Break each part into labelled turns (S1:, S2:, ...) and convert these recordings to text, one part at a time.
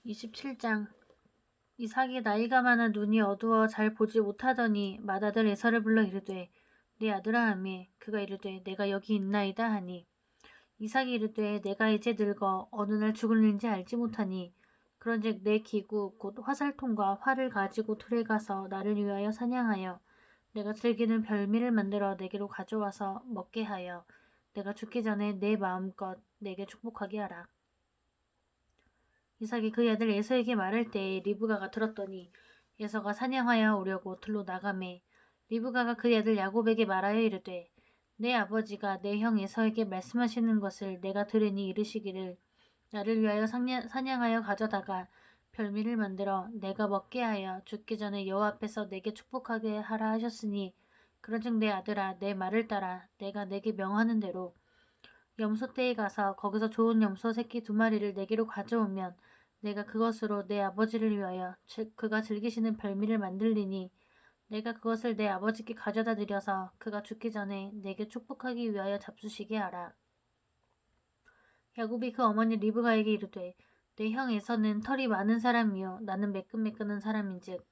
S1: 27장. 이삭이 나이가 많아 눈이 어두워 잘 보지 못하더니 맏아들 에서를 불러 이르되 내 아들아 하매 그가 이르되 내가 여기 있나이다 하니 이삭이 이르되 내가 이제 늙어 어느 날 죽을는지 알지 못하니 그런즉 내 기구 곧 화살통과 활을 가지고 들에 가서 나를 위하여 사냥하여 내가 즐기는 별미를 만들어 내게로 가져와서 먹게 하여 내가 죽기 전에 내 마음껏 내게 축복하게 하라. 이삭이 그의 아들 에서에게 말할 때에 리브가가 들었더니 에서가 사냥하여 오려고 들로 나가매 리브가가 그의 아들 야곱에게 말하여 이르되 내 아버지가 내 형 에서에게 말씀하시는 것을 내가 들으니 이르시기를 나를 위하여 사냥하여 가져다가 별미를 만들어 내가 먹게 하여 죽기 전에 여호와 앞에서 내게 축복하게 하라 하셨으니 그런즉 내 아들아 내 말을 따라 내가 내게 명하는 대로 염소떼에 가서 거기서 좋은 염소 새끼 2마리를 내게로 가져오면 내가 그것으로 내 아버지를 위하여 즉 그가 즐기시는 별미를 만들리니 내가 그것을 내 아버지께 가져다 드려서 그가 죽기 전에 내게 축복하기 위하여 잡수시게 하라. 야곱이 그 어머니 리브가에게 이르되 내 형 에서는 털이 많은 사람이요 나는 매끈매끈한 사람인즉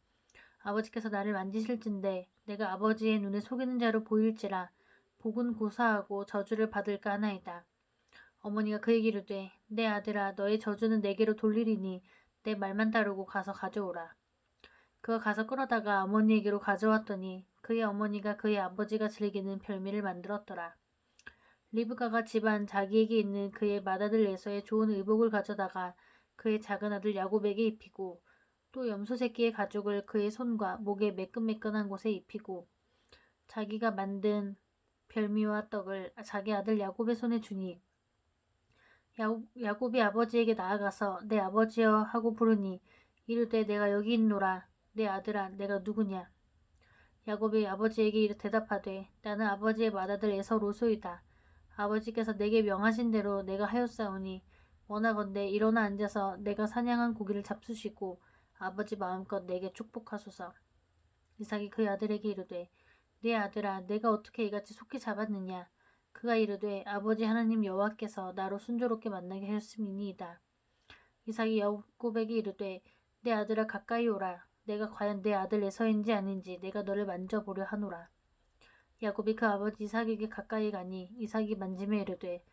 S1: 아버지께서 나를 만지실진데 내가 아버지의 눈에 속이는 자로 보일지라 복은 고사하고 저주를 받을까 하나이다. 어머니가 그에게 이르되 내 아들아 너의 저주는 내게로 돌리리니 내 말만 따르고 가서 가져오라. 그가 가서 끌어다가 어머니에게로 가져왔더니 그의 어머니가 그의 아버지가 즐기는 별미를 만들었더라. 리브가가 집안 자기에게 있는 그의 맏아들 에서의 좋은 의복을 가져다가 그의 작은 아들 야곱에게 입히고 또 염소 새끼의 가죽을 그의 손과 목에 매끈매끈한 곳에 입히고 자기가 만든 별미와 떡을 자기 아들 야곱의 손에 주니 야곱이 아버지에게 나아가서 내 아버지여 하고 부르니 이르되 내가 여기 있노라. 내 아들아 내가 누구냐. 야곱이 아버지에게 대답하되 나는 아버지의 맏아들 에서로소이다. 아버지께서 내게 명하신 대로 내가 하였사오니 원하건대 일어나 앉아서 내가 사냥한 고기를 잡수시고 아버지 마음껏 내게 축복하소서. 이삭이 그의 아들에게 이르되 내 아들아 내가 어떻게 이같이 속히 잡았느냐. 그가 이르되 아버지 하나님 여호와께서 나로 순조롭게 만나게 하였음이니이다. 이삭이 야곱에게 이르되 내 아들아 가까이 오라. 내가 과연 내 아들 에서인지 아닌지 내가 너를 만져보려 하노라. 야곱이 그 아버지 이삭에게 가까이 가니 이삭이 만지며 이르되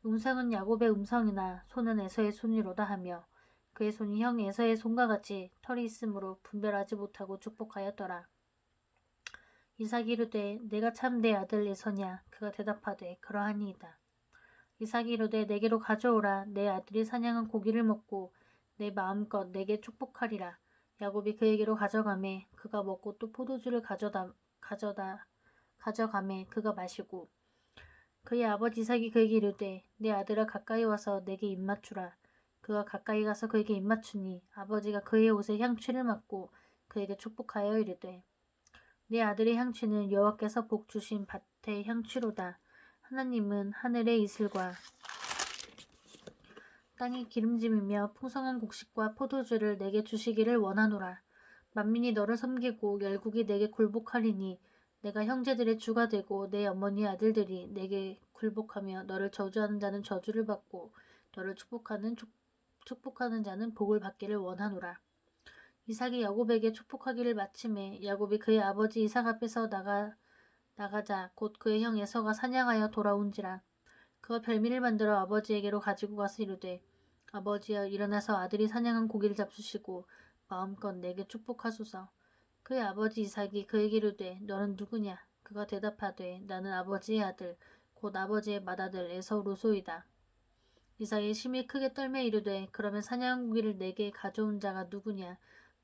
S1: 음성은 야곱의 음성이나 손은 에서의 손이로다 하며 그의 손이 형 에서의 손과 같이 털이 있으므로 분별하지 못하고 축복하였더라. 이삭이 이르되 내가 참 내 아들 에서냐. 그가 대답하되 그러하니이다. 이삭이 이르되 내게로 가져오라. 내 아들이 사냥한 고기를 먹고 내 마음껏 내게 축복하리라. 야곱이 그에게로 가져가매 그가 먹고 또 포도주를 가져가매 그가 마시고 그의 아버지 이삭이 그에게 이르되 내 아들아 가까이 와서 내게 입맞추라. 그가 가까이 가서 그에게 입맞추니 아버지가 그의 옷에 향취를 맡고 그에게 축복하여 이르되 내 아들의 향취는 여호와께서 복 주신 밭의 향취로다. 하나님은 하늘의 이슬과 땅의 기름짐이며 풍성한 곡식과 포도주를 내게 주시기를 원하노라. 만민이 너를 섬기고 열국이 내게 굴복하리니 내가 형제들의 주가 되고 내 어머니의 아들들이 내게 굴복하며 너를 저주하는 자는 저주를 받고 너를 축복하는 자는 복을 받기를 원하노라. 이삭이 야곱에게 축복하기를 마침에 야곱이 그의 아버지 이삭 앞에서 나가자 곧 그의 형 에서가 사냥하여 돌아온지라. 그가 별미를 만들어 아버지에게로 가지고 가서 이르되 아버지여 일어나서 아들이 사냥한 고기를 잡수시고 마음껏 내게 축복하소서. 그의 아버지 이삭이 그에게 이르되 너는 누구냐. 그가 대답하되 나는 아버지의 아들 곧 아버지의 맏아들 에서루소이다. 이삭이 심히 크게 떨며 이르되 그러면 사냥한 고기를 내게 가져온 자가 누구냐.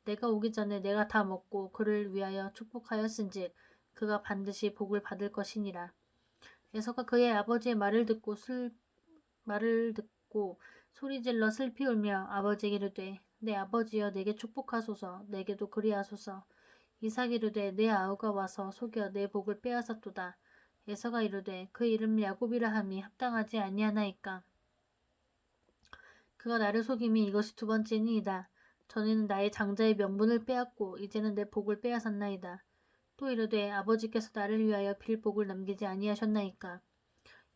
S1: 내가 오기 전에 내가 다 먹고 그를 위하여 축복하였은즉 그가 반드시 복을 받을 것이니라. 에서가 그의 아버지의 말을 듣고 소리질러 슬피 울며 아버지에게 이르되 내 아버지여 내게 축복하소서. 내게도 그리하소서. 이삭이 이르되 내 아우가 와서 속여 내 복을 빼앗았도다. 에서가 이르되 그 이름 야곱이라 함이 합당하지 아니하나이까. 그가 나를 속임이 이것이 2번째니이다. 전에는 나의 장자의 명분을 빼앗고 이제는 내 복을 빼앗았나이다. 또 이르되 아버지께서 나를 위하여 빌 복을 남기지 아니하셨나이까.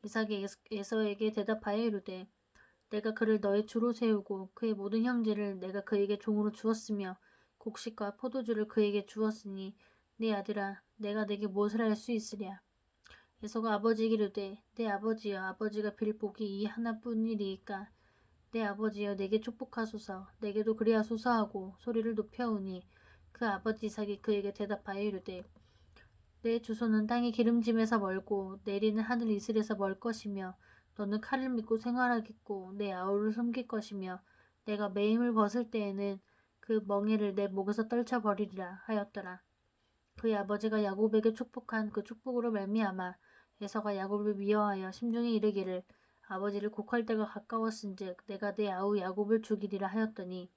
S1: 이삭이 에서에게 대답하여 이르되 내가 그를 너의 주로 세우고 그의 모든 형제를 내가 그에게 종으로 주었으며 곡식과 포도주를 그에게 주었으니 내 아들아 내가 내게 무엇을 할 수 있으랴. 에서가 아버지에게 이르되 내 아버지여 아버지가 빌 복이 이 하나뿐이리이까 내 아버지여 내게 축복하소서 내게도 그리하소서 하고 소리를 높여오니 그 아버지 이삭이 그에게 대답하여 이르되 내 주소는 땅의 기름짐에서 멀고 내리는 하늘 이슬에서 멀 것이며 너는 칼을 믿고 생활하겠고 내 아우를 섬길 것이며 내가 매임을 벗을 때에는 그 멍에를 내 목에서 떨쳐버리리라 하였더라. 그의 아버지가 야곱에게 축복한 그 축복으로 말미암아 에서가 야곱을 미워하여 심중에 이르기를 아버지를 곡할 때가 가까웠은즉 내가 내 아우 야곱을 죽이리라 하였더니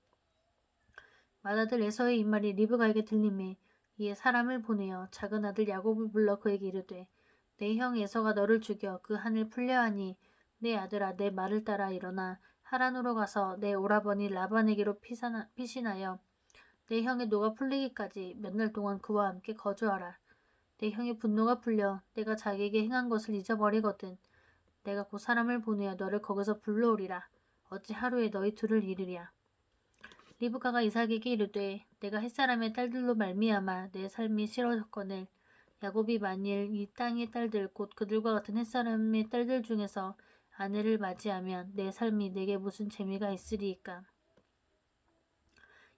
S1: 맏아들 에서의 이 말이 리브가에게 들림에 이에 사람을 보내어 작은 아들 야곱을 불러 그에게 이르되 내 형 에서가 너를 죽여 그 한을 풀려하니 내 아들아 내 말을 따라 일어나 하란으로 가서 내 오라버니 라반에게로 피신하여 내 형의 노가 풀리기까지 몇 날 동안 그와 함께 거주하라. 내 형의 분노가 풀려 내가 자기에게 행한 것을 잊어버리거든 내가 곧 사람을 보내어 너를 거기서 불러오리라. 어찌 하루에 너희 둘을 이르랴. 리브가가 이삭에게 이르되 내가 햇사람의 딸들로 말미암아 내 삶이 싫어졌거늘 야곱이 만일 이 땅의 딸들 곧 그들과 같은 햇사람의 딸들 중에서 아내를 맞이하면 내 삶이 내게 무슨 재미가 있으리이까.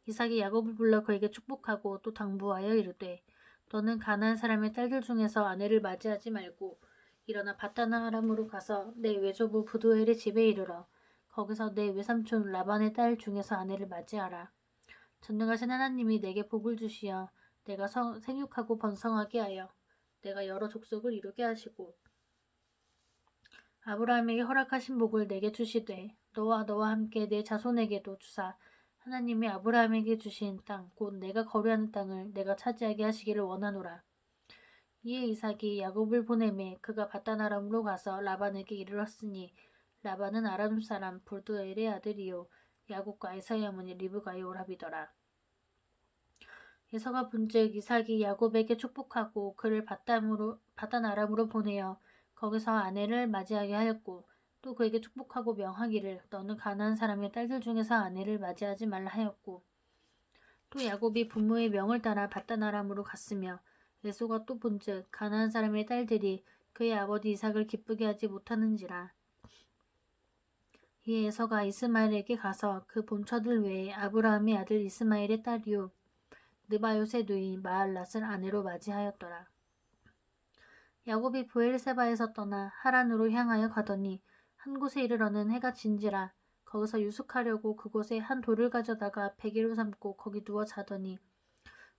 S1: 이삭이 야곱을 불러 그에게 축복하고 또 당부하여 이르되 너는 가나안 사람의 딸들 중에서 아내를 맞이하지 말고 일어나 바다나아람으로 가서 내 외조부 부두엘의 집에 이르러 거기서 내 외삼촌 라반의 딸 중에서 아내를 맞이하라. 전능하신 하나님이 내게 복을 주시어 내가 생육하고 번성하게 하여 내가 여러 족속을 이루게 하시고 아브라함에게 허락하신 복을 내게 주시되 너와 함께 내 자손에게도 주사 하나님이 아브라함에게 주신 땅 곧 내가 거류하는 땅을 내가 차지하게 하시기를 원하노라. 이에 이삭이 야곱을 보내매 그가 바다나람으로 가서 라반에게 이르렀으니 라반은 아람 사람 부두엘의 아들이요 야곱과 에사의 어머니 리브가의 오라비더라. 에서가 본즉 이삭이 야곱에게 축복하고 그를 바다나람으로 보내어 거기서 아내를 맞이하게 하였고 또 그에게 축복하고 명하기를 너는 가나안 사람의 딸들 중에서 아내를 맞이하지 말라 하였고 또 야곱이 부모의 명을 따라 바다나람으로 갔으며 에서가 또 본즉 가나안 사람의 딸들이 그의 아버지 이삭을 기쁘게 하지 못하는지라. 이에 에서가 이스마엘에게 가서 그 본처들 외에 아브라함의 아들 이스마엘의 딸이요 느바요의 누이 마할랏을 아내로 맞이하였더라. 야곱이 브엘세바에서 떠나 하란으로 향하여 가더니 한 곳에 이르러는 해가 진지라 거기서 유숙하려고 그곳에 한 돌을 가져다가 베개로 삼고 거기 누워 자더니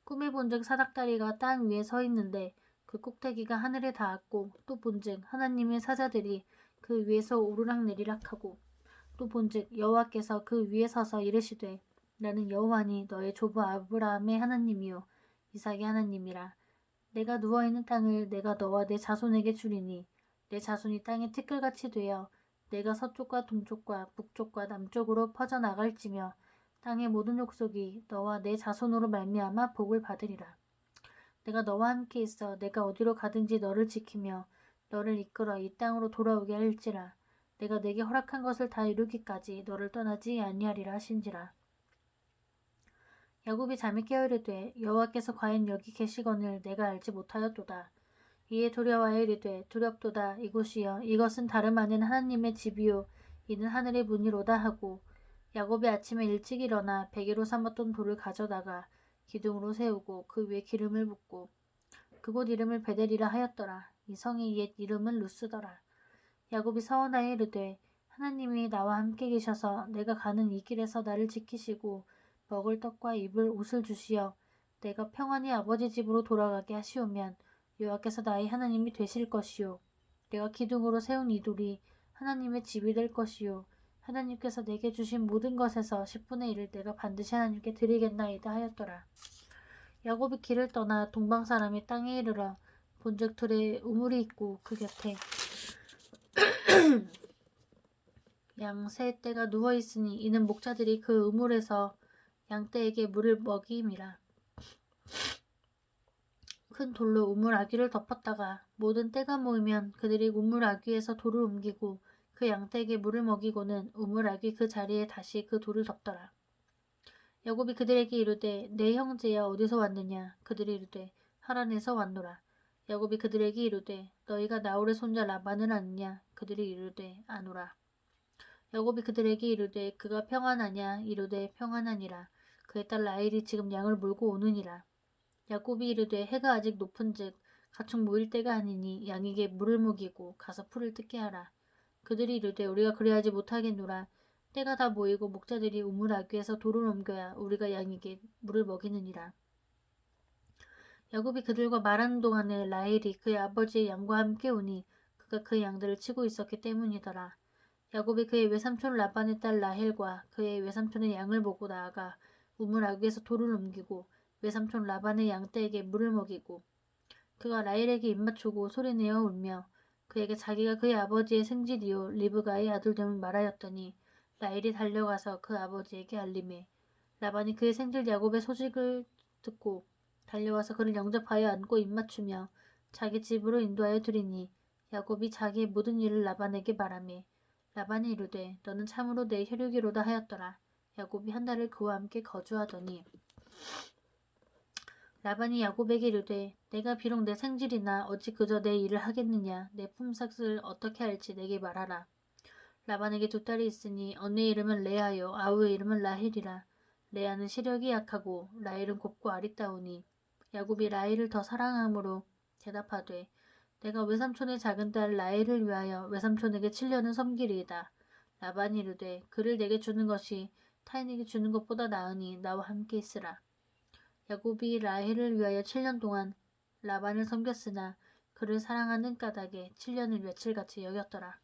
S1: 꿈에 본즉 사닥다리가 땅 위에 서 있는데 그 꼭대기가 하늘에 닿았고 또 본즉 하나님의 사자들이 그 위에서 오르락내리락 하고 또 본즉 여호와께서 그 위에 서서 이르시되 나는 여호와니 너의 조부 아브라함의 하나님이요 이삭의 하나님이라. 내가 누워있는 땅을 내가 너와 내 자손에게 주리니 내 자손이 땅의 티끌같이 되어 내가 서쪽과 동쪽과 북쪽과 남쪽으로 퍼져나갈지며 땅의 모든 족속이 너와 내 자손으로 말미암아 복을 받으리라. 내가 너와 함께 있어 내가 어디로 가든지 너를 지키며 너를 이끌어 이 땅으로 돌아오게 할지라. 내가 내게 허락한 것을 다 이루기까지 너를 떠나지 아니하리라 하신지라. 야곱이 잠이 깨어 이르되 여호와께서 과연 여기 계시거늘 내가 알지 못하였도다. 이에 두려워하여 이르되 두렵도다. 이곳이여 이것은 다름 아닌 하나님의 집이요 이는 하늘의 문이로다 하고 야곱이 아침에 일찍 일어나 베개로 삼았던 돌을 가져다가 기둥으로 세우고 그 위에 기름을 붓고 그곳 이름을 베델이라 하였더라. 이 성의 옛 이름은 루스더라. 야곱이 서원하여 이르되 하나님이 나와 함께 계셔서 내가 가는 이 길에서 나를 지키시고 먹을 떡과 입을 옷을 주시어 내가 평안히 아버지 집으로 돌아가게 하시오면 여호와께서 나의 하나님이 되실 것이요 내가 기둥으로 세운 이 돌이 하나님의 집이 될 것이요 하나님께서 내게 주신 모든 것에서 10분의 1을 내가 반드시 하나님께 드리겠나이다 하였더라. 야곱이 길을 떠나 동방 사람의 땅에 이르러 본즉 들에 우물이 있고 그 곁에 양 세 떼가 누워 있으니 이는 목자들이 그 우물에서 양떼에게 물을 먹이임이라. 큰 돌로 우물 아귀를 덮었다가 모든 때가 모이면 그들이 우물 아귀에서 돌을 옮기고 그 양떼에게 물을 먹이고는 우물아귀 그 자리에 다시 그 돌을 덮더라. 야곱이 그들에게 이르되 내 형제야 어디서 왔느냐. 그들이 이르되 하란에서 왔노라. 야곱이 그들에게 이르되 너희가 나홀의 손자 라반을 아느냐. 그들이 이르되 아노라. 야곱이 그들에게 이르되 그가 평안하냐. 이르되 평안하니라. 그의 딸 라헬이 지금 양을 몰고 오느니라. 야곱이 이르되 해가 아직 높은즉 가축 모일 때가 아니니 양에게 물을 먹이고 가서 풀을 뜯게 하라. 그들이 이르되 우리가 그리하지 못하겠노라. 때가 다 모이고 목자들이 우물 아귀에서 돌을 옮겨야 우리가 양에게 물을 먹이느니라. 야곱이 그들과 말하는 동안에 라헬이 그의 아버지의 양과 함께 오니 그가 그 양들을 치고 있었기 때문이더라. 야곱이 그의 외삼촌 라반의 딸 라헬과 그의 외삼촌의 양을 보고 나아가 우물 아귀에서 돌을 옮기고 외삼촌 라반의 양떼에게 물을 먹이고 그가 라헬에게 입맞추고 소리내어 울며 그에게 자기가 그의 아버지의 생질이요 리브가의 아들됨을 말하였더니 라헬이 달려가서 그 아버지에게 알림해 라반이 그의 생질 야곱의 소식을 듣고 달려와서 그를 영접하여 안고 입맞추며 자기 집으로 인도하여 드리니 야곱이 자기의 모든 일을 라반에게 말하매 라반이 이르되 너는 참으로 내 혈육이로다 하였더라. 야곱이 한 달을 그와 함께 거주하더니 라반이 야곱에게 이르되 내가 비록 내 생질이나 어찌 그저 내 일을 하겠느냐. 내 품삯을 어떻게 할지 내게 말하라. 라반에게 두 딸이 있으니 언니의 이름은 레아요 아우의 이름은 라헬이라. 레아는 시력이 약하고 라헬은 곱고 아리따우니 야곱이 라헬을 더 사랑함으로 대답하되 내가 외삼촌의 작은 딸 라헬을 위하여 외삼촌에게 7년을 섬기리이다. 라반이 이르되 그를 내게 주는 것이 타인에게 주는 것보다 나으니 나와 함께 있으라. 야곱이 라헬을 위하여 7년 동안 라반을 섬겼으나 그를 사랑하는 까닭에 7년을 며칠같이 여겼더라.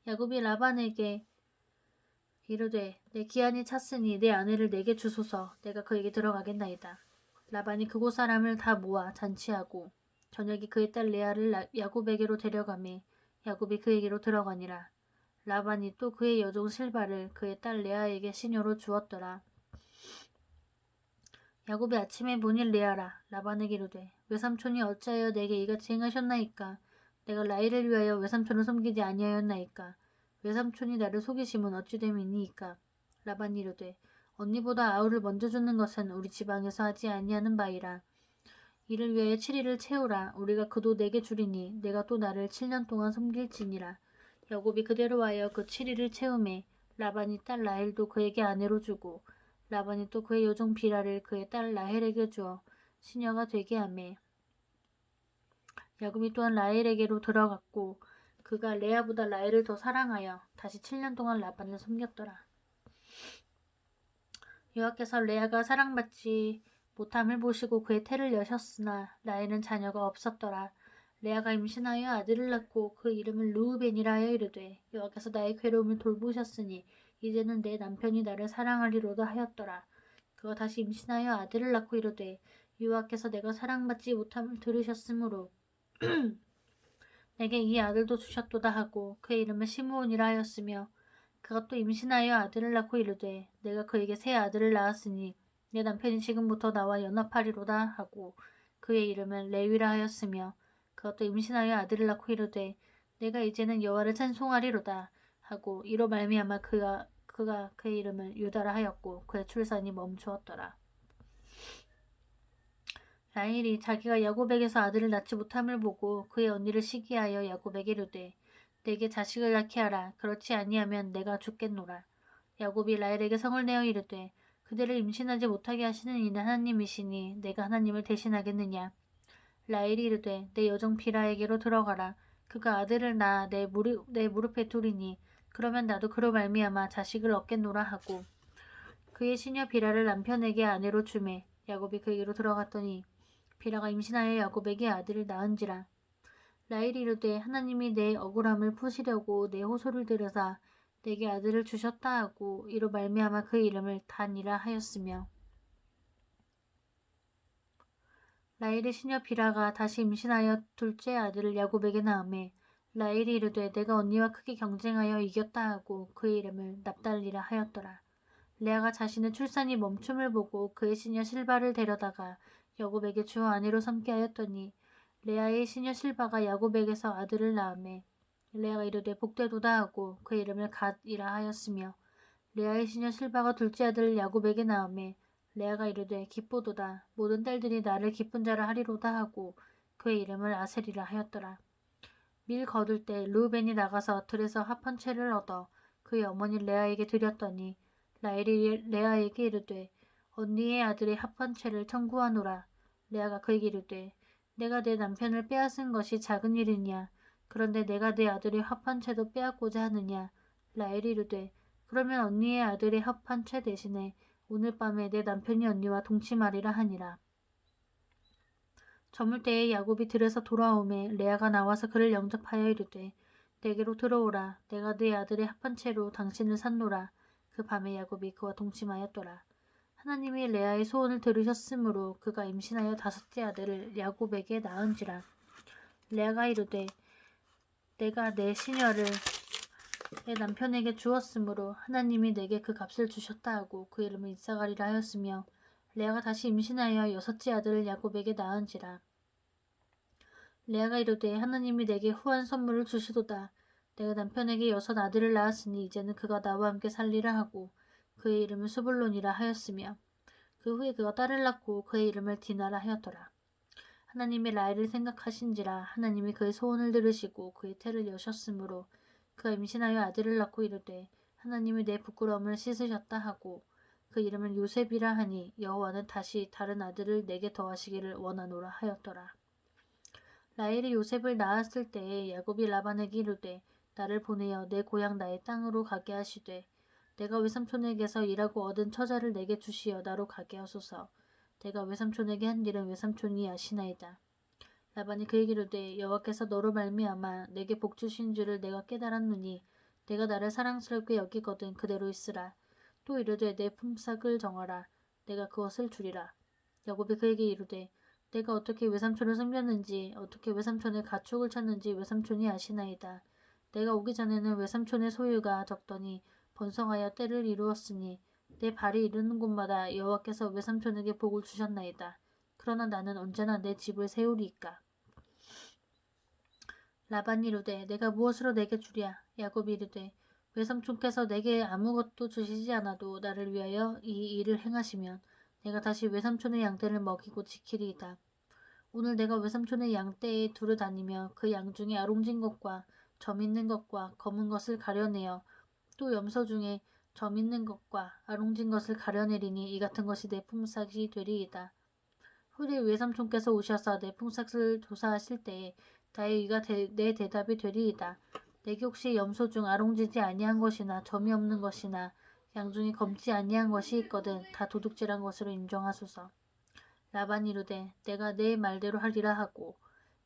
S1: 야곱이 라반에게 이르되 내 기한이 찼으니 내 아내를 내게 주소서. 내가 그에게 들어가겠나이다. 라반이 그곳 사람을 다 모아 잔치하고 저녁에 그의 딸 레아를 야곱에게로 데려가매 야곱이 그에게로 들어가니라. 라반이 또 그의 여종 실바를 그의 딸 레아에게 시녀로 주었더라. 야곱이 아침에 보니 레아라. 라반에게 이르되 외삼촌이 어찌하여 내게 이같이 행하셨나이까. 내가 라헬을 위하여 외삼촌을 섬기지 아니하였나이까. 외삼촌이 나를 속이심은 어찌 됨이니이까. 라반이 이르되 언니보다 아우를 먼저 주는 것은 우리 지방에서 하지 아니하는 바이라. 이를 위하여 7일을 채우라. 우리가 그도 내게 주리니 내가 또 나를 7년 동안 섬길지니라. 야곱이 그대로 하여 그 7일을 채우매 라반이 딸 라헬도 그에게 아내로 주고 라반이 또 그의 여종 비라를 그의 딸 라헬에게 주어 시녀가 되게 하매 야곱이 또한 라헬에게로 들어갔고 그가 레아보다 라헬을 더 사랑하여 다시 7년 동안 라반을 섬겼더라. 여호와께서 레아가 사랑받지 못함을 보시고 그의 태를 여셨으나 라헬은 자녀가 없었더라. 레아가 임신하여 아들을 낳고 그 이름을 르우벤이라 하여 이르되 여호와께서 나의 괴로움을 돌보셨으니 이제는 내 남편이 나를 사랑하리로다 하였더라. 그가 다시 임신하여 아들을 낳고 이르되 여호와께서 내가 사랑받지 못함을 들으셨으므로 내게 이 아들도 주셨도다 하고 그의 이름을 시므온이라 하였으며 그가 또 임신하여 아들을 낳고 이르되 내가 그에게 새 아들을 낳았으니 내 남편이 지금부터 나와 연합하리로다 하고 그의 이름을 레위라 하였으며 그가 또 임신하여 아들을 낳고 이르되 내가 이제는 여호와를 찬송하리로다 하고 이로 말미암아 그가 그의 이름을 유다라 하였고 그의 출산이 멈추었더라. 라헬이 자기가 야곱에게서 아들을 낳지 못함을 보고 그의 언니를 시기하여 야곱에게 이르되 내게 자식을 낳게 하라. 그렇지 아니하면 내가 죽겠노라. 야곱이 라헬에게 성을 내어 이르되 그대를 임신하지 못하게 하시는 이는 하나님이시니 내가 하나님을 대신하겠느냐. 라헬이 이르되 내 여종 비라에게로 들어가라. 그가 아들을 낳아 내 무릎에 두리니 그러면 나도 그로 말미암아 자식을 얻겠노라 하고 그의 시녀 비라를 남편에게 아내로 주매 야곱이 그에게로 들어갔더니 비라가 임신하여 야곱에게 아들을 낳은지라. 라헬이 이르되 하나님이 내 억울함을 푸시려고 내 호소를 들으사 내게 아들을 주셨다 하고 이로 말미암아 그 이름을 단이라 하였으며 라헬의 시녀 비라가 다시 임신하여 둘째 아들을 야곱에게 낳으매 라헬이 이르되 내가 언니와 크게 경쟁하여 이겼다 하고 그의 이름을 납달리라 하였더라. 레아가 자신의 출산이 멈춤을 보고 그의 시녀 실바를 데려다가 야곱에게 주어 아내로 삼게 하였더니 레아의 시녀 실바가 야곱에게서 아들을 낳으매 레아가 이르되 복되도다 하고 그의 이름을 갓이라 하였으며 레아의 시녀 실바가 둘째 아들 야곱에게 낳음에 레아가 이르되 기쁘도다 모든 딸들이 나를 기쁜 자라 하리로다 하고 그의 이름을 아셀이라 하였더라. 밀 거둘 때 르우벤이 나가서 들에서 합한 채를 얻어 그의 어머니 레아에게 드렸더니 라헬이 레아에게 이르되 언니의 아들의 합한 채를 청구하노라. 레아가 그에게 이르되 내가 내 남편을 빼앗은 것이 작은 일이냐. 그런데 내가 내 아들의 합한 채도 빼앗고자 하느냐. 라헬이 이르되 그러면 언니의 아들의 합한 채 대신에 오늘 밤에 내 남편이 언니와 동침하리라 하니라. 저물 때에 야곱이 들에서 돌아오매 레아가 나와서 그를 영접하여 이르되 내게로 들어오라. 내가 네 아들의 합한 채로 당신을 샀노라. 그 밤에 야곱이 그와 동침하였더라. 하나님이 레아의 소원을 들으셨으므로 그가 임신하여 다섯째 아들을 야곱에게 낳은지라. 레아가 이르되 내가 내 시녀를 내 남편에게 주었으므로 하나님이 내게 그 값을 주셨다 하고 그 이름을 이사가리라 하였으며 레아가 다시 임신하여 여섯째 아들을 야곱에게 낳은지라. 레아가 이르되 하나님이 내게 후한 선물을 주시도다. 내가 남편에게 여섯 아들을 낳았으니 이제는 그가 나와 함께 살리라 하고 그의 이름을 스불론이라 하였으며 그 후에 그가 딸을 낳고 그의 이름을 디나라 하였더라. 하나님이 라헬을 생각하신지라 하나님이 그의 소원을 들으시고 그의 태를 여셨으므로 그가 임신하여 아들을 낳고 이르되 하나님이 내 부끄러움을 씻으셨다 하고 그 이름을 요셉이라 하니 여호와는 다시 다른 아들을 내게 더하시기를 원하노라 하였더라. 라헬이 요셉을 낳았을 때에 야곱이 라반에게 이르되 나를 보내어 내 고향 나의 땅으로 가게 하시되 내가 외삼촌에게서 일하고 얻은 처자를 내게 주시어 나로 가게 하소서. 내가 외삼촌에게 한 일은 외삼촌이 아시나이다. 라반이 그에게 이르되 여호와께서 너로 말미암아 내게 복 주신 줄을 내가 깨달았느니 내가 나를 사랑스럽게 여기거든 그대로 있으라. 또 이르되 내 품삯을 정하라. 내가 그것을 주리라. 야곱이 그에게 이르되 내가 어떻게 외삼촌을 섬겼는지 어떻게 외삼촌의 가축을 찾는지 외삼촌이 아시나이다. 내가 오기 전에는 외삼촌의 소유가 적더니 번성하여 때를 이루었으니 내 발이 이르는 곳마다 여호와께서 외삼촌에게 복을 주셨나이다. 그러나 나는 언제나 내 집을 세우리이까. 라반이 이르되 내가 무엇으로 내게 주랴. 야곱이 이르되 외삼촌께서 내게 아무것도 주시지 않아도 나를 위하여 이 일을 행하시면 내가 다시 외삼촌의 양떼를 먹이고 지키리이다. 오늘 내가 외삼촌의 양떼에 두루 다니며 그 양 중에 아롱진 것과 점 있는 것과 검은 것을 가려내어 또 염소 중에 점 있는 것과 아롱진 것을 가려내리니 이 같은 것이 내 품삯이 되리이다. 후에 외삼촌께서 오셔서 내 품삯을 조사하실 때에 나의 이가 내 대답이 되리이다. 내게 혹시 염소 중 아롱지지 아니한 것이나 점이 없는 것이나 양 중에 검지 아니한 것이 있거든 다 도둑질한 것으로 인정하소서. 라반이 이르되 내가 내 말대로 하리라 하고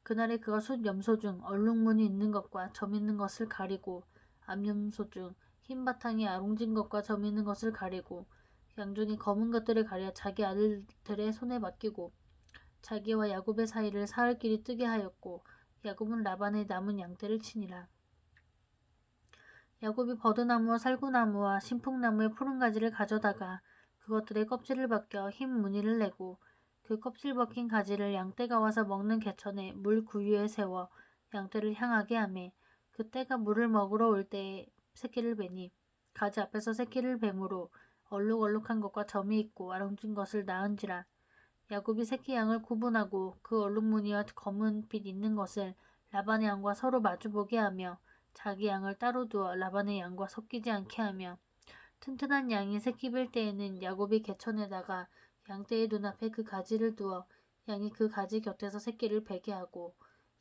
S1: 그날에 그가 숫 염소 중 얼룩무늬 있는 것과 점 있는 것을 가리고 암염소 중 흰 바탕이 아롱진 것과 점 있는 것을 가리고 양 중에 검은 것들을 가려 자기 아들들의 손에 맡기고 자기와 야곱의 사이를 사흘길이 뜨게 하였고 야곱은 라반의 남은 양떼를 치니라. 야곱이 버드나무와 살구나무와 신풍나무의 푸른 가지를 가져다가 그것들의 껍질을 벗겨 흰 무늬를 내고 그 껍질 벗긴 가지를 양떼가 와서 먹는 개천에 물 구유에 세워 양떼를 향하게 하매 그 떼가 물을 먹으러 올 때에 새끼를 베니 가지 앞에서 새끼를 뱀으로 얼룩얼룩한 것과 점이 있고 아롱진 것을 낳은지라. 야곱이 새끼 양을 구분하고 그 얼룩무늬와 검은 빛 있는 것을 라반의 양과 서로 마주보게 하며 자기 양을 따로 두어 라반의 양과 섞이지 않게 하며 튼튼한 양이 새끼 뵐 때에는 야곱이 개천에다가 양떼의 눈앞에 그 가지를 두어 양이 그 가지 곁에서 새끼를 베게 하고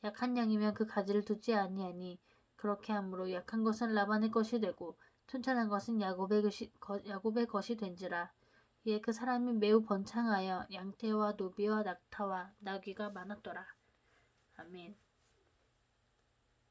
S1: 약한 양이면 그 가지를 두지 아니하니 그렇게 함으로 약한 것은 라반의 것이 되고 튼튼한 것은 야곱의 것이 된지라. 이에 그 사람이 매우 번창하여 양떼와 노비와 낙타와 나귀가 많았더라. 아멘.